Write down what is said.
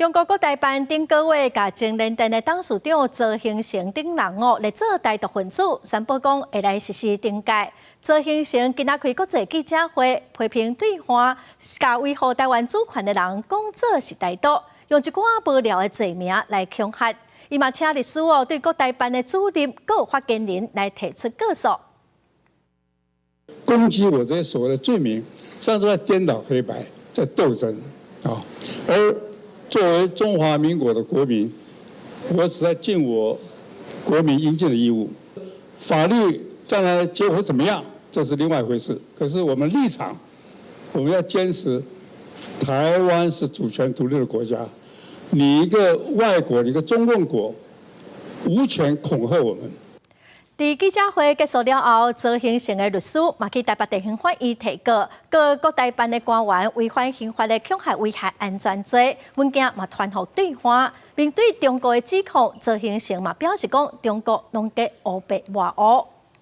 中国国台办顶个月甲前联电的董事长赵兴成等人来做台独分子，宣布讲会来实施停届。赵兴成今仔开国际记者会，批评对方甲维护台湾主权的人讲做是台独，用一寡无聊的罪名来恐吓。伊嘛请律师对国台办的主任、各发言人来提出告诉。攻击我这些所谓的罪名，实际上都在颠倒黑白，在斗争啊。而作为中华民国的国民，我是在尽我国民应尽的义务。法律将来结果怎么样，这是另外一回事。可是我们立场，我们要坚持，台湾是主权独立的国家，你一个外国，你一个中共国，无权恐吓我们。在记者会结束了后，赵兴成的律师嘛去台北地方法院提告，各国台办的官员违反刑法的恐吓危害安全罪，文件嘛传给对方。面对中国的指控，赵兴成嘛表示讲，中国拢在乌白抹黑。